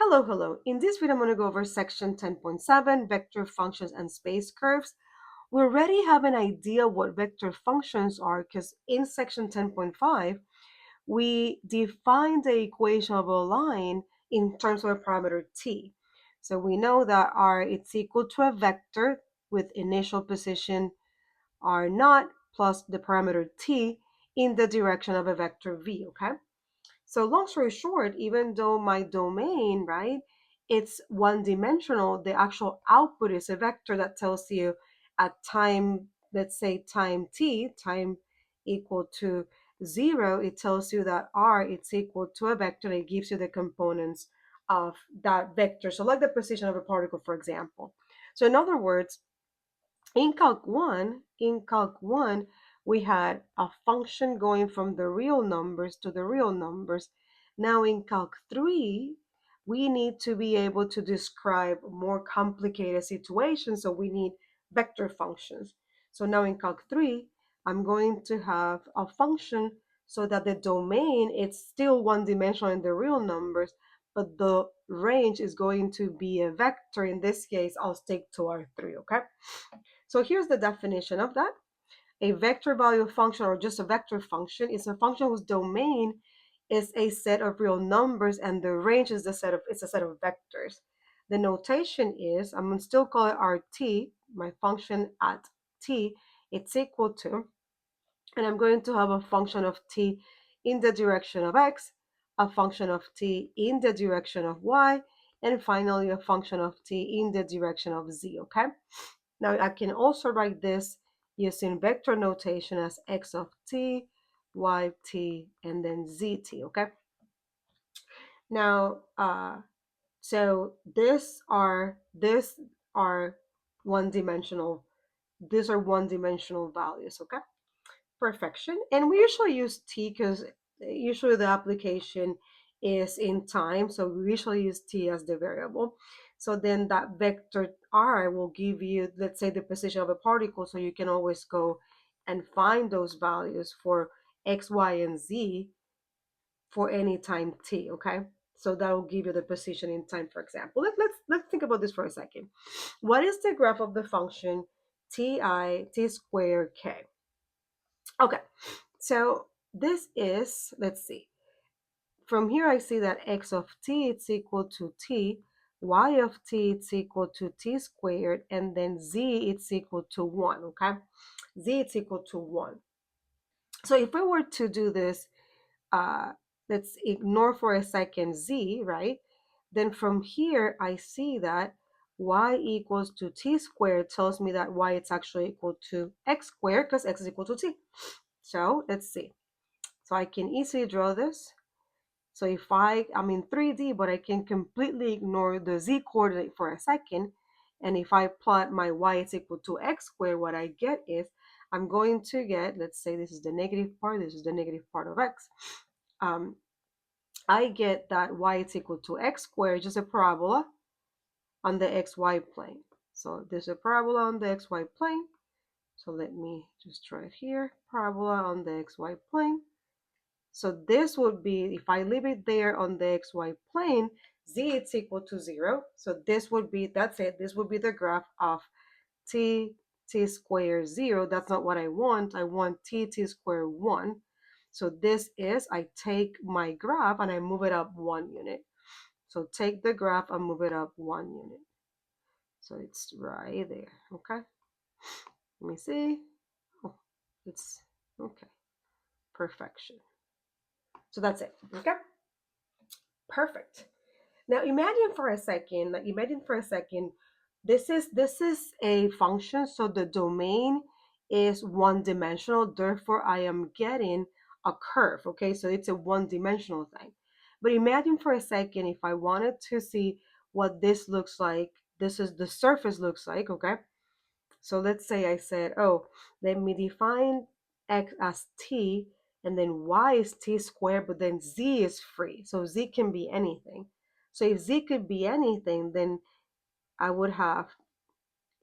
Hello, hello. In this video, I'm going to go over section 10.7, vector functions and space curves. We already have an idea what vector functions are because in section 10.5, we defined the equation of a line in terms of a parameter t. So we know that r is equal to a vector with initial position r naught plus the parameter t in the direction of a vector v, okay? So long story short, even though my domain, right, it's one dimensional, the actual output is a vector that tells you at time, let's say time t, time equal to 0, it tells you that r it's equal to a vector and it gives you the components of that vector. So like the position of a particle, for example. So in other words, in Calc 1, we had a function going from the real numbers to the real numbers. Now in Calc 3, we need to be able to describe more complicated situations, so we need vector functions. So now in Calc 3, I'm going to have a function so that the domain it's still one dimensional in the real numbers, but the range is going to be a vector. In this case, I'll stick to R3, okay? So here's the definition of that. A vector value function, or just a vector function, is a function whose domain is a set of real numbers and the range is a set of vectors. The notation is, I'm going to still call it RT, my function at t, it's equal to, and I'm going to have a function of t in the direction of x, a function of t in the direction of y, and finally a function of t in the direction of z, okay? Now I can also write this using vector notation as x of t, y t, and then zt, okay? Now, so these are one-dimensional, these are one-dimensional values, okay? Perfection. And we usually use t because usually the application is in time. So we usually use t as the variable. So then that vector r will give you, let's say, the position of a particle. So you can always go and find those values for x, y, and z for any time t, okay? So that will give you the position in time, for example. Let's think about this for a second. What is the graph of the function t squared k? Okay, so this is, let's see, from here I see that x of t is equal to t, y of t is equal to t squared, and then z is equal to 1, okay? Z is equal to 1. So if we were to do this, uh, let's ignore for a second z, right? Then from here I see that y equals to t squared tells me that y is actually equal to x squared because x is equal to t. So let's see. So I can easily draw this. So if I'm in 3D, but I can completely ignore the z coordinate for a second. And if I plot my y is equal to x squared, what I get is I'm going to get, let's say this is the negative part, this is the negative part of x. I get that y is equal to x squared, just a parabola on the xy plane. So there's a parabola on the xy plane. So let me just draw it here, parabola on the xy plane. So this would be, if I leave it there on the xy plane, z is equal to 0. So this would be, that's it. This would be the graph of t squared 0. That's not what I want. I want t squared 1. So this is, I take my graph and I move it up 1 unit. So take the graph and move it up 1 unit. So it's right there, okay? Let me see. Oh, it's, okay, perfection. So that's it, okay? Perfect. Now imagine for a second, this is a function, so the domain is one dimensional, therefore I am getting a curve, okay? So it's a one dimensional thing. But imagine for a second if I wanted to see what this looks like, this is the surface looks like, okay? So let's say I said, oh, let me define x as t, and then y is t squared, but then z is free. So z can be anything. So if z could be anything, then I would have,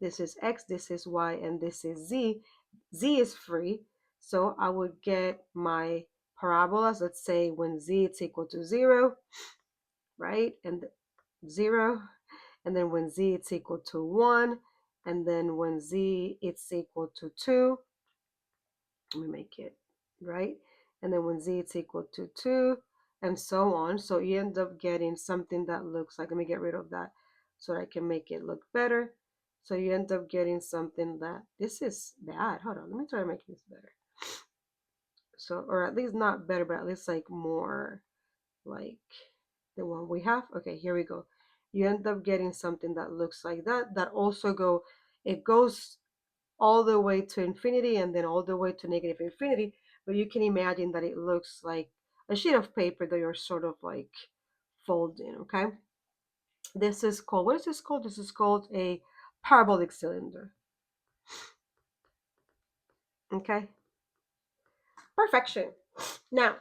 this is x, this is y, and this is z. Z is free. So I would get my parabolas, let's say when z is equal to 0, right? And 0, and then when z it's equal to 1, and then when z it's equal to 2, let me make it right, and then when z it's equal to 2, and so on. So you end up getting something that looks like, let me get rid of that so that I can make it look better. So you end up getting something that, this is bad, hold on, let me try to make this better. So, or at least not better, but at least like more like the one we have. Okay, here we go. You end up getting something that looks like that, that also it goes all the way to infinity and then all the way to negative infinity. But you can imagine that it looks like a sheet of paper that you're sort of like folding, okay? This is called, what is this called? This is called a parabolic cylinder, okay? Perfection. Now,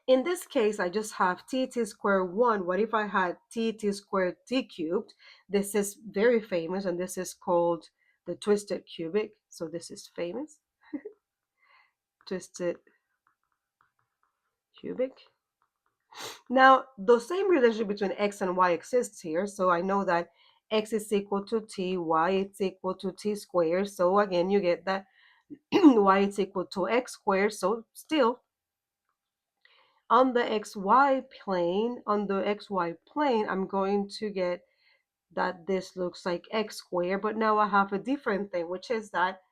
in this case, I just have t squared 1. What if I had t squared t cubed? This is very famous, and this is called the twisted cubic. So this is famous. Twisted cubic. Now, the same relationship between x and y exists here. So I know that x is equal to t, y is equal to t squared. So again, you get that y is equal to x squared. So still, on the xy plane, I'm going to get that this looks like x squared, but now I have a different thing, which is that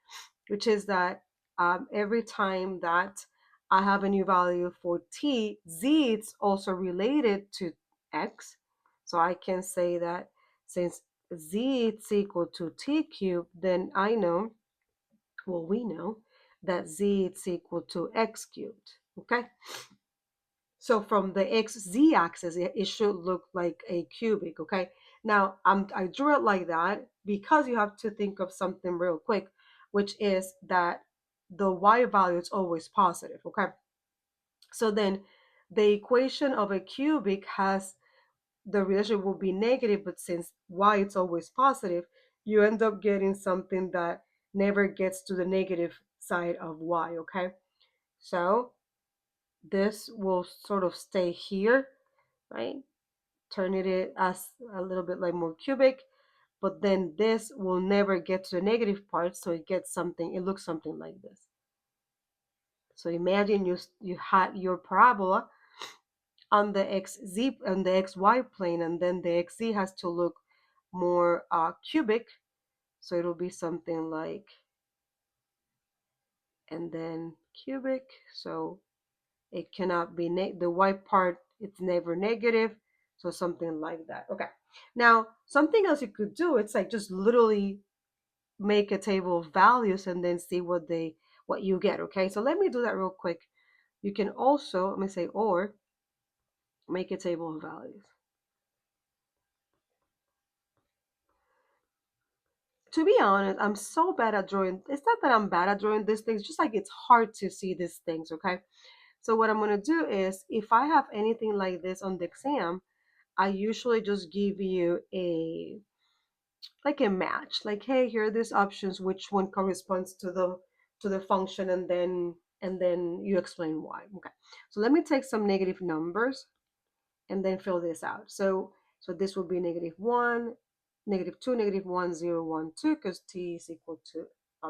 every time that I have a new value for t, z it's also related to x. So I can say that since z is equal to t cubed, then I know, well, we know that z is equal to x cubed. Okay. So from the xz axis, it should look like a cubic, okay? Now, I drew it like that because you have to think of something real quick, which is that the y value is always positive, okay? So then the equation of a cubic has, the relationship will be negative, but since y is always positive, you end up getting something that never gets to the negative side of y, okay? So this will sort of stay here, right? Turning it as a little bit like more cubic, but then this will never get to the negative part, so it gets something, it looks something like this. So imagine you had your parabola on the xy plane, and then the xz has to look more cubic, so it'll be something like, and then cubic, so it cannot be the y part, it's never negative, so something like that. Okay, now something else you could do, it's like just literally make a table of values and then see what you get. Okay, so let me do that real quick. You can also, let me say, or make a table of values. To be honest, I'm so bad at drawing. It's not that I'm bad at drawing these things, just like it's hard to see these things. Okay, so what I'm going to do is, if I have anything like this on the exam, I usually just give you a match, like, hey, here are these options, which one corresponds to the function, and then you explain why. Okay, so let me take some negative numbers and then fill this out. So this will be -1, -2, -1, 0, 1, 2, because t is equal to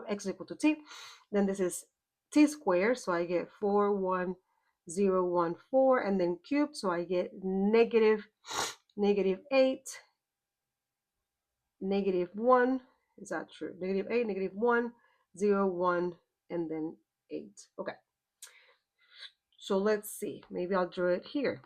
x is equal to t. Then this is t squared, so I get 4, 1, 0, 1, 4, and then cubed, so I get -8, -1. Is that true? -8, -1, 0, 1, and then 8. Okay, so let's see. Maybe I'll draw it here.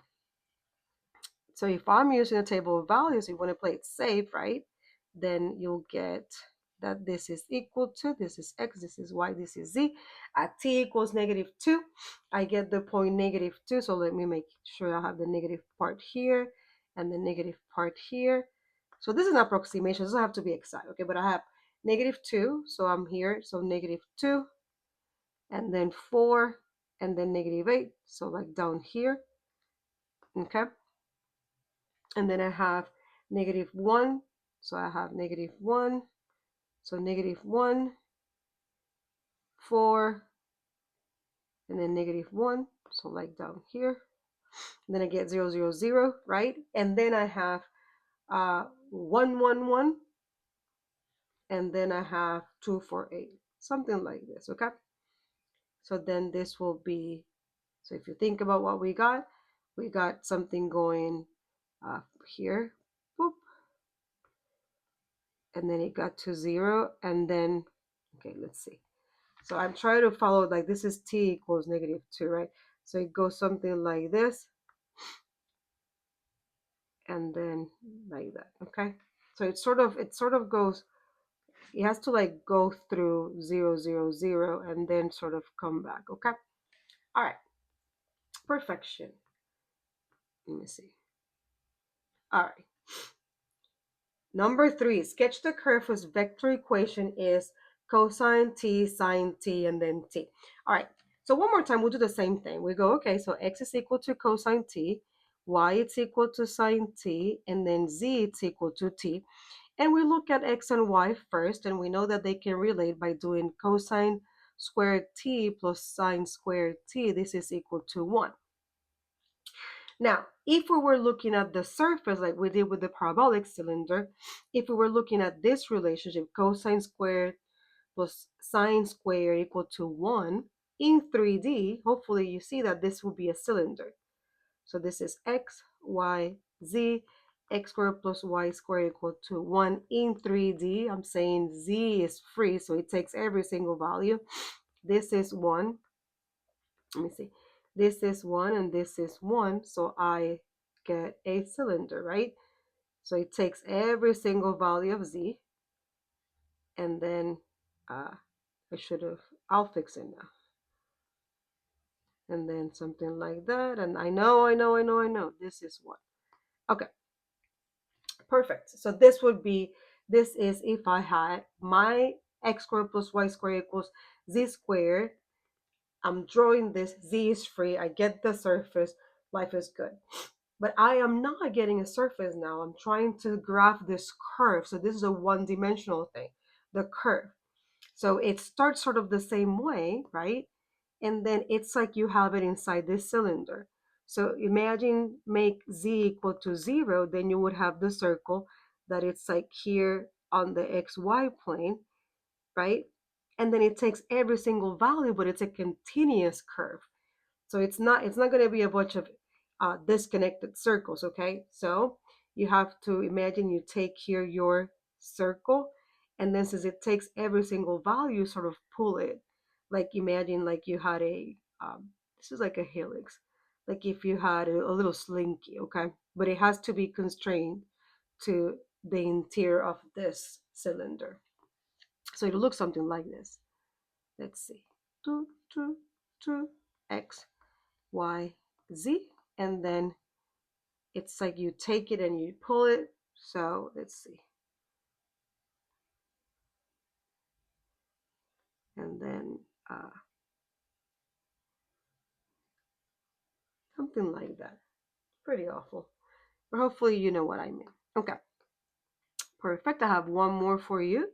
So if I'm using a table of values, you want to play it safe, right? Then you'll get that this is equal to, this is x, this is y, this is z. At t equals -2, I get the point -2. So let me make sure I have the negative part here and the negative part here. So this is an approximation. It doesn't have to be exact, okay? But I have -2, so I'm here. So -2, and then 4, and then -8. So like down here, okay? And then I have -1, so I have -1, so -1, 4, and then -1, so like down here. Then I get 0, 0, 0, right? And then I have 1, 1, 1, and then I have 2, 4, 8, something like this, okay? So then this will be, so if you think about what we got something going here, boop, and then it got to 0, and then, okay, let's see. So I'm trying to follow, like this is t equals -2, right? So it goes something like this, and then like that, okay? So it sort of goes, it has to like go through 0, 0, 0, and then sort of come back, okay? All right, perfection. Let me see. All right. Number 3, sketch the curve whose vector equation is cosine t, sine t, and then t. All right, so one more time, we'll do the same thing. We go, okay, so x is equal to cosine t, y it's equal to sine t, and then z it's equal to t. And we look at x and y first, and we know that they can relate by doing cosine squared t plus sine squared t. This is equal to 1. Now, if we were looking at the surface like we did with the parabolic cylinder, if we were looking at this relationship, cosine squared plus sine squared equal to 1, in 3D, hopefully you see that this will be a cylinder. So this is x, y, z, x squared plus y squared equal to 1 in 3D. I'm saying z is free, so it takes every single value. This is 1. Let me see. This is 1 and this is 1, so I get a cylinder, right? So it takes every single value of z, and then I'll fix it now. And then something like that, and I know, this is 1. Okay, perfect. So this is if I had my x squared plus y squared equals z squared. I'm drawing this, z is free, I get the surface, life is good. But I am not getting a surface now. I'm trying to graph this curve. So this is a one-dimensional thing, the curve. So it starts sort of the same way, right? And then it's like you have it inside this cylinder. So imagine make z equal to 0, then you would have the circle that it's like here on the xy plane, right? And then it takes every single value, but it's a continuous curve. So it's not going to be a bunch of disconnected circles, okay? So you have to imagine you take here your circle, and then since it takes every single value, sort of pull it. Like imagine like you had this is like a helix. Like if you had a little slinky, okay? But it has to be constrained to the interior of this cylinder. So it'll look something like this. Let's see. 2, 2, 2, x, y, z, and then it's like you take it and you pull it. So let's see. And then something like that. Pretty awful. But hopefully you know what I mean. Okay. Perfect. I have one more for you.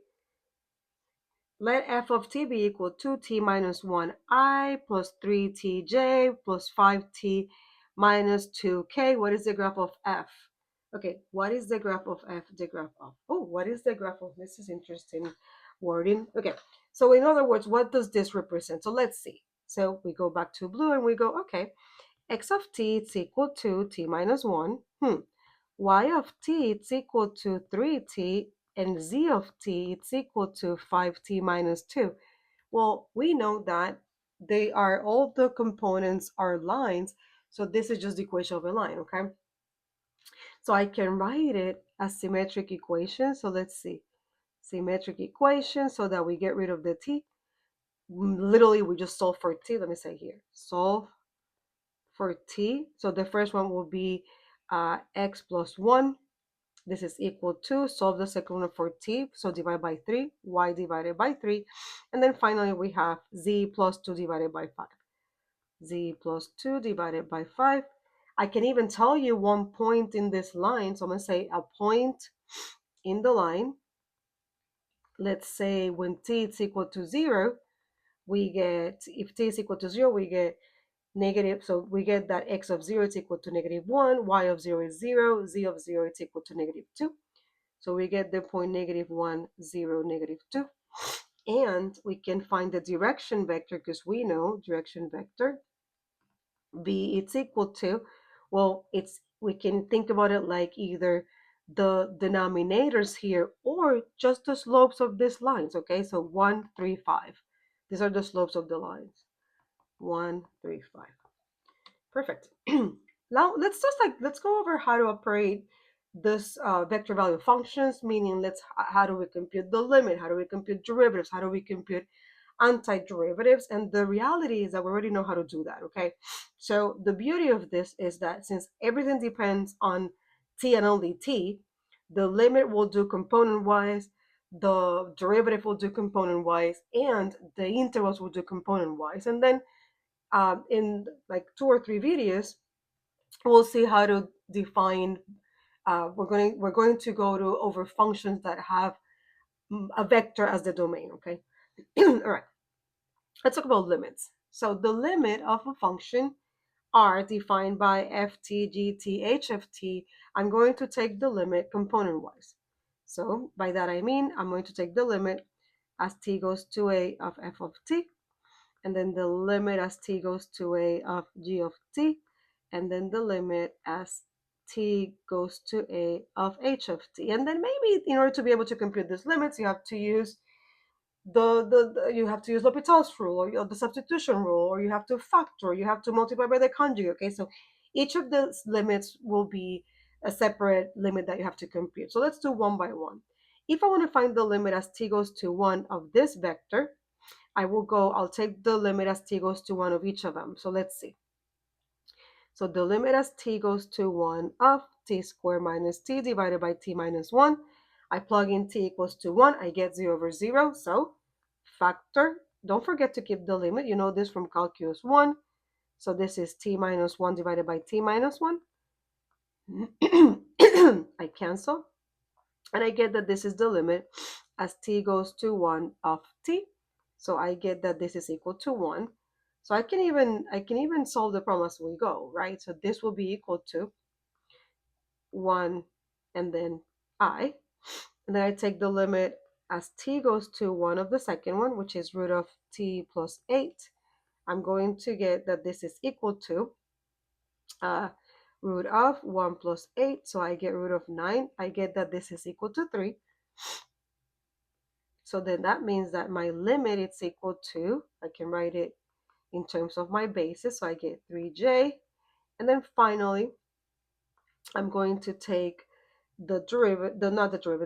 Let f of t be equal to t minus 1i plus 3tj plus 5t minus 2k. What is the graph of f? Okay, what is the graph of f? The graph of, oh, what is the graph of, this is interesting wording. Okay, so in other words, what does this represent? So let's see. So we go back to blue and we go, okay, x of t is equal to t minus 1. Y of t is equal to 3t, and z of t is equal to 5t minus 2. Well, we know that they are, all the components are lines, so this is just the equation of a line, okay? So I can write it as symmetric equation. So let's see. Symmetric equation so that we get rid of the t. Literally, we just solve for t. Let me say here. Solve for t. So the first one will be x plus 1. This is equal to, solve the second one for t. So divide by 3, y divided by 3. And then finally, we have z plus 2 divided by 5. Z plus 2 divided by 5. I can even tell you one point in this line. So I'm going to say a point in the line. Let's say when t is equal to 0, we get, if t is equal to 0, we get negative, so we get that x of 0 is equal to -1, y of 0 is 0, z of 0 is equal to -2. So we get the point -1, 0, -2. And we can find the direction vector because we know direction vector v it's equal to, well, we can think about it like either the denominators here or just the slopes of these lines. Okay, so 1, 3, 5. These are the slopes of the lines. 1, 3, 5. Perfect. Now let's go over how to operate this vector value functions, meaning how do we compute the limit, how do we compute derivatives, how do we compute antiderivatives. And the reality is that we already know how to do that. Okay, so the beauty of this is that since everything depends on t and only t, the limit will do component wise, the derivative will do component wise, and the integrals will do component wise. And then in like 2 or 3 videos, we'll see how to define. We're going to go to over functions that have a vector as the domain. Okay, all right. Let's talk about limits. So the limit of a function r defined by f t, g t, h of t. I'm going to take the limit component wise. So by that I mean I'm going to take the limit as t goes to a of f of t, and then the limit as t goes to a of g of t, and then the limit as t goes to a of h of t. And then maybe in order to be able to compute these limits, you have to use you have to use L'Hopital's rule, or the substitution rule, or you have to factor, you have to multiply by the conjugate. Okay, so each of the limits will be a separate limit that you have to compute. So let's do one by one. If I want to find the limit as t goes to 1 of this vector, I'll take the limit as t goes to 1 of each of them. So let's see. So the limit as t goes to 1 of t squared minus t divided by t minus 1. I plug in t equals to 1, I get 0 over 0. So factor, don't forget to keep the limit. You know this from calculus 1. So this is t minus 1 divided by t minus 1. I cancel. And I get that this is the limit as t goes to 1 of t. So I get that this is equal to 1. So I can even solve the problem as we go, right? So this will be equal to 1 and then I. And then I take the limit as t goes to 1 of the second one, which is root of t plus 8. I'm going to get that this is equal to root of 1 plus 8. So I get root of 9. I get that this is equal to 3. So then that means that my limit is equal to, I can write it in terms of my basis. So I get 3j. And then finally, I'm going to take the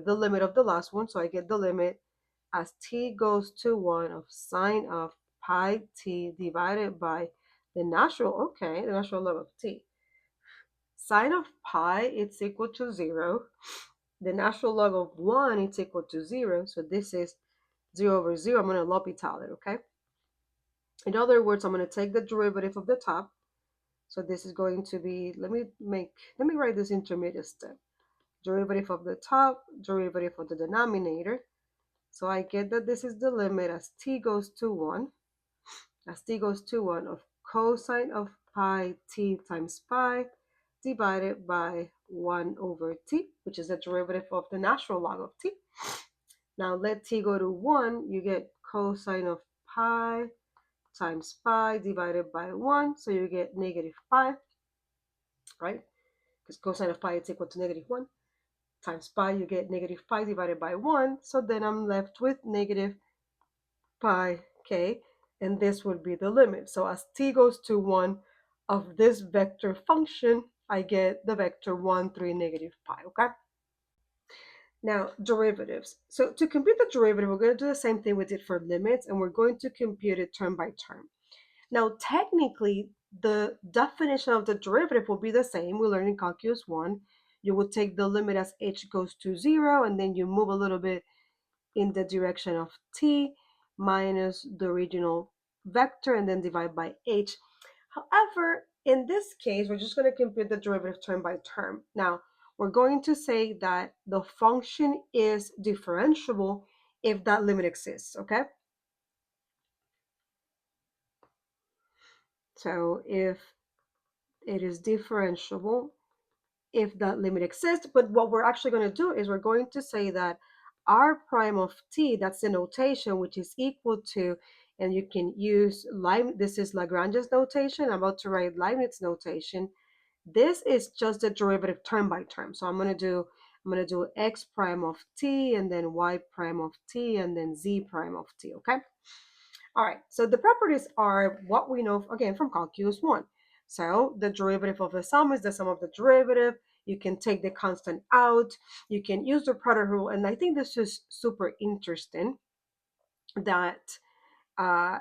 limit of the last one. So I get the limit as t goes to 1 of sine of pi t divided by the natural log of t. Sine of pi, it's equal to 0. The natural log of 1, it's equal to 0. So this is 0 over 0. I'm going to L'Hopital it, okay? In other words, I'm going to take the derivative of the top. So this is going to be, let me write this intermediate step. Derivative of the top, derivative of the denominator. So I get that this is the limit as t goes to 1, of cosine of pi t times pi divided by 1 over t, which is the derivative of the natural log of t. Now let t go to 1, you get cosine of pi times pi divided by 1, so you get negative pi, right? Because cosine of pi is equal to negative 1 times pi, you get negative pi divided by 1, so then I'm left with negative pi k, and this would be the limit. So as t goes to 1 of this vector function, I get the vector 1, 3, negative pi, okay? Now, derivatives. So to compute the derivative, we're going to do the same thing we did for limits, and we're going to compute it term by term. Now, technically, the definition of the derivative will be the same. We learned in calculus 1. You would take the limit as h goes to 0, and then you move a little bit in the direction of t minus the original vector, and then divide by h. However, in this case, we're just going to compute the derivative term by term. Now, we're going to say that the function is differentiable if that limit exists, okay? So if it is differentiable, if that limit exists, but what we're actually going to do is we're going to say that r prime of t, that's the notation, which is equal to, and you can use this is Lagrange's notation. I'm about to write Leibniz notation. This is just the derivative term by term. So I'm gonna do x prime of t and then y prime of t and then z prime of t, okay? All right, so the properties are what we know, again, from calculus 1. So the derivative of the sum is the sum of the derivative. You can take the constant out. You can use the product rule. And I think this is super interesting that uh,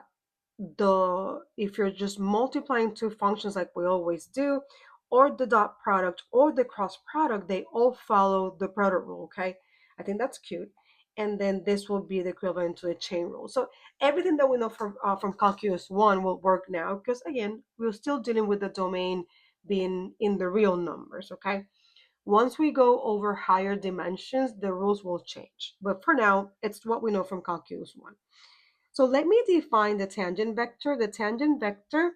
if you're just multiplying two functions like we always do, or the dot product or the cross product, they all follow the product rule, okay? I think that's cute. And then this will be the equivalent to a chain rule. So everything that we know from calculus 1 will work now, because again, we're still dealing with the domain being in the real numbers, okay? Once we go over higher dimensions, the rules will change. But for now, it's what we know from calculus 1. So let me define the tangent vector. The tangent vector,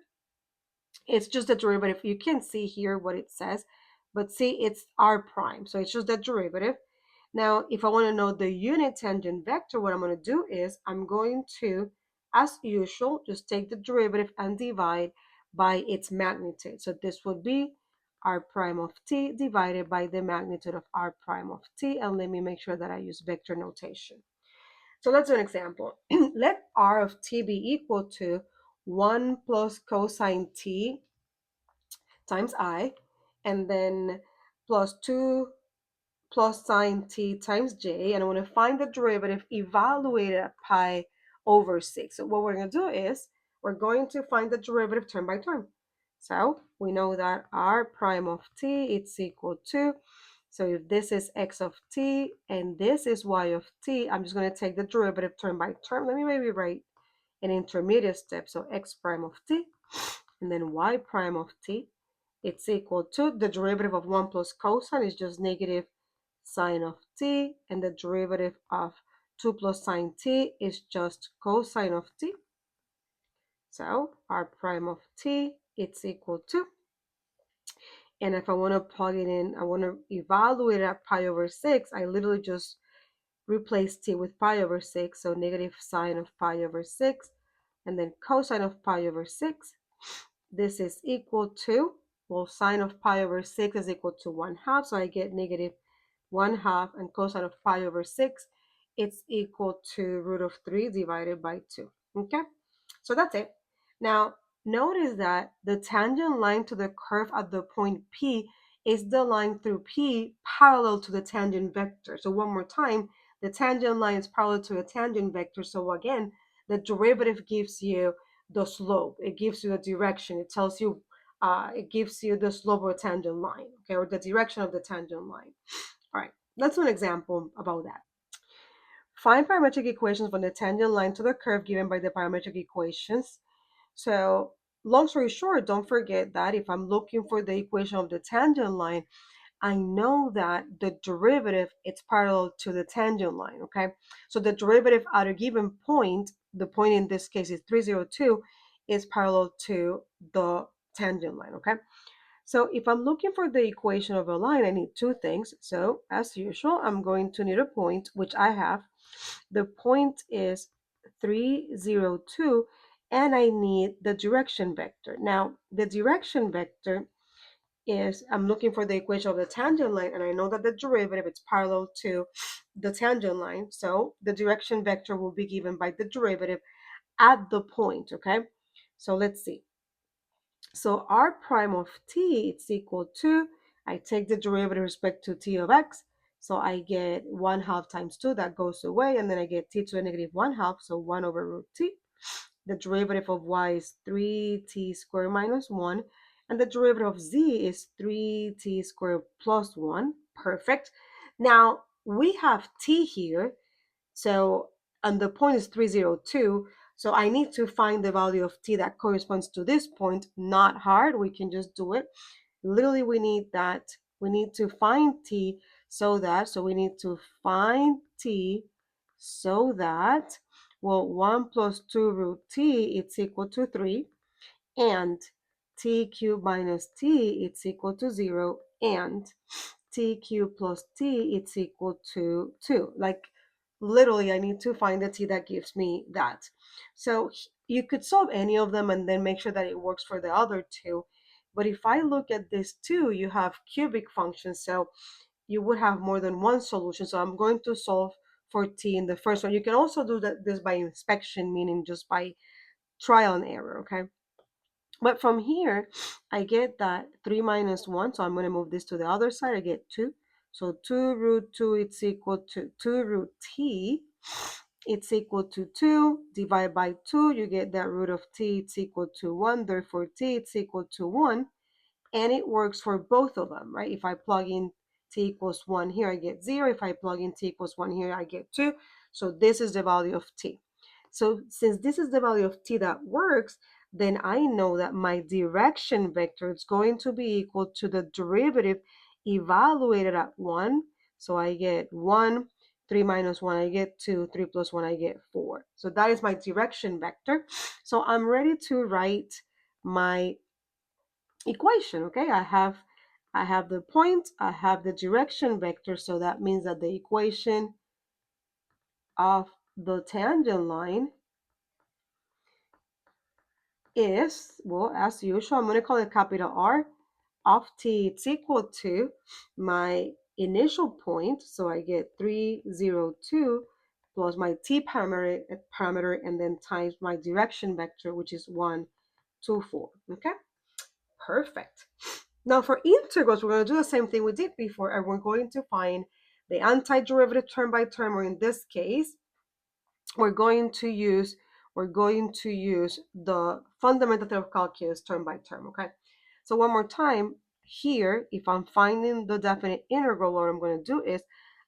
it's just the derivative. You can see here what it says, but see, it's r prime. So it's just the derivative. Now, if I want to know the unit tangent vector, what I'm going to do is I'm going to, as usual, just take the derivative and divide by its magnitude. So this would be r prime of t divided by the magnitude of r prime of t. And let me make sure that I use vector notation. So let's do an example. Let r of t be equal to 1 plus cosine t times I, and then plus 2 plus sine t times j, and I want to find the derivative evaluated at pi over 6. So what we're going to do is we're going to find the derivative term by term. So we know that r prime of t it's equal to, so if this is x of t and this is y of t, I'm just going to take the derivative term by term. Let me maybe write an intermediate step. So x prime of t and then y prime of t, it's equal to the derivative of 1 plus cosine is just negative sine of t, and the derivative of 2 plus sine t is just cosine of t. So r prime of t, it's equal to, and if I want to plug it in, I want to evaluate it at pi over 6, I literally just replace t with pi over 6, so negative sine of pi over 6, and then cosine of pi over 6. This is equal to, well, sine of pi over 6 is equal to 1/2, so I get negative 1/2, and cosine of pi over 6, it's equal to root of 3 divided by 2. Okay, so that's it. Now, notice that the tangent line to the curve at the point P is the line through P parallel to the tangent vector. So one more time, the tangent line is parallel to a tangent vector. So again, the derivative gives you the slope. It gives you the direction. It tells you, it gives you the slope of a tangent line, okay, or the direction of the tangent line. All right, let's do an example about that. Find parametric equations from the tangent line to the curve given by the parametric equations. So long story short, don't forget that if I'm looking for the equation of the tangent line, I know that the derivative it's parallel to the tangent line, okay? So the derivative at a given point, the point in this case is 302, is parallel to the tangent line, okay? So if I'm looking for the equation of a line, I need two things. So as usual, I'm going to need a point, which I have. The point is 302, and I need the direction vector. Now, the direction vector is, I'm looking for the equation of the tangent line, and I know that the derivative is parallel to the tangent line. So the direction vector will be given by the derivative at the point, okay? So let's see. So r prime of t, it's equal to, I take the derivative with respect to t of x, so I get 1/2 times 2, that goes away, and then I get t to the negative 1/2, so 1 over root t. The derivative of y is 3t squared minus 1, and the derivative of z is 3t squared plus 1. Perfect. Now, we have t here, so, and the point is 302. So I need to find the value of t that corresponds to this point. Not hard, we can just do it. Literally, we need that. We need to find t so we need to find t so that, well, 1 plus 2 root t, it's equal to 3. and t cubed minus t, it's equal to 0, and t cubed plus t, it's equal to 2. Like, literally, I need to find the t that gives me that. So you could solve any of them and then make sure that it works for the other two. But if I look at this 2, you have cubic functions, so you would have more than one solution. So I'm going to solve for t in the first one. You can also do this by inspection, meaning just by trial and error, okay? But from here, I get that 3 minus 1, so I'm going to move this to the other side. I get 2. So 2 root 2, it's equal to 2 root t. It's equal to 2. Divide by 2, you get that root of t, it's equal to 1. Therefore, t, it's equal to 1. And it works for both of them, right? If I plug in t equals 1 here, I get 0. If I plug in t equals 1 here, I get 2. So this is the value of t. So since this is the value of t that works, then I know that my direction vector is going to be equal to the derivative evaluated at 1. So I get 1, 3 minus 1, I get 2, 3 plus 1, I get 4. So that is my direction vector. So I'm ready to write my equation, okay? I have the point, I have the direction vector, so that means that the equation of the tangent line is, well, as usual, I'm going to call it capital R of t. It's equal to my initial point, so I get 302 plus my t parameter and then times my direction vector, which is 1, 2, 4. Okay, perfect. Now for integrals, we're going to do the same thing we did before, and we're going to find the antiderivative term by term, or in this case, we're going to use the fundamental theorem of calculus term by term, okay? So one more time, here, if I'm finding the definite integral, what I'm going to do is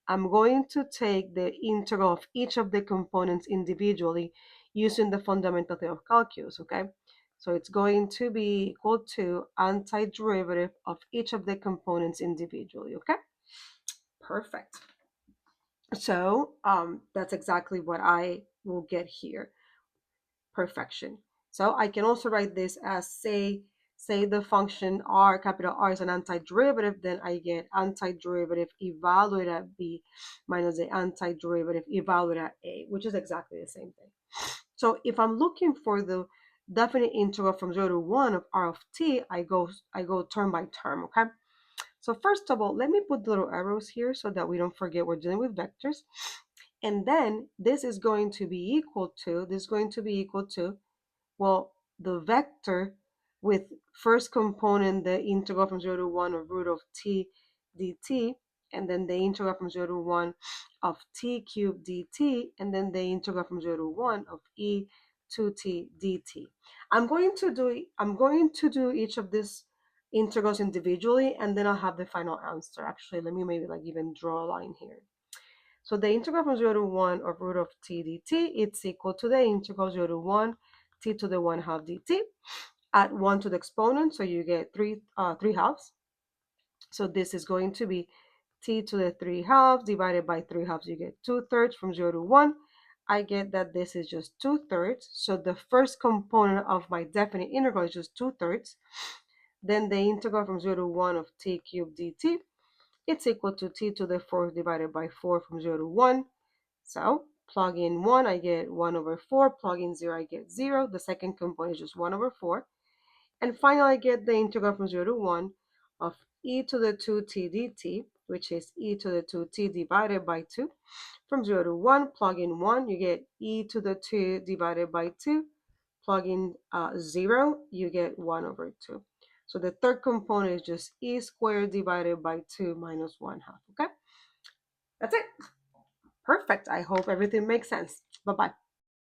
I'm going to take the integral of each of the components individually using the fundamental theorem of calculus, okay? So it's going to be equal to antiderivative of each of the components individually, okay? Perfect. So that's exactly what I will get here. Perfection. So I can also write this as, say the function r, capital R, is an antiderivative, then I get antiderivative evaluated at b minus the antiderivative evaluated at a, which is exactly the same thing. So if I'm looking for the definite integral from 0 to 1 of r of t, I go term by term, okay? So first of all, let me put little arrows here so that we don't forget we're dealing with vectors. And then this is going to be equal to, well, the vector with first component, the integral from 0 to 1 of root of t dt, and then the integral from 0 to 1 of t cubed dt, and then the integral from 0 to 1 of e 2t dt. I'm going to do each of these integrals individually, and then I'll have the final answer. Actually, let me maybe like even draw a line here. So the integral from 0 to 1 of root of t dt, it's equal to the integral 0 to 1 t to the 1 half dt. Add 1 to the exponent, so you get 3 halves. So this is going to be t to the 3 halves divided by 3 halves. You get 2/3 from 0 to 1. I get that this is just 2/3. So the first component of my definite integral is just 2/3. Then the integral from 0 to 1 of t cubed dt, it's equal to t to the 4th divided by 4 from 0 to 1. So plug in 1, I get 1 over 4. Plug in 0, I get 0. The second component is just 1 over 4. And finally, I get the integral from 0 to 1 of e to the 2t dt, which is e to the 2t divided by 2. From 0 to 1, plug in 1, you get e to the 2 divided by 2. Plug in 0, you get 1 over 2. So the third component is just e squared divided by 2 minus 1 half, okay? That's it. Perfect. I hope everything makes sense. Bye-bye.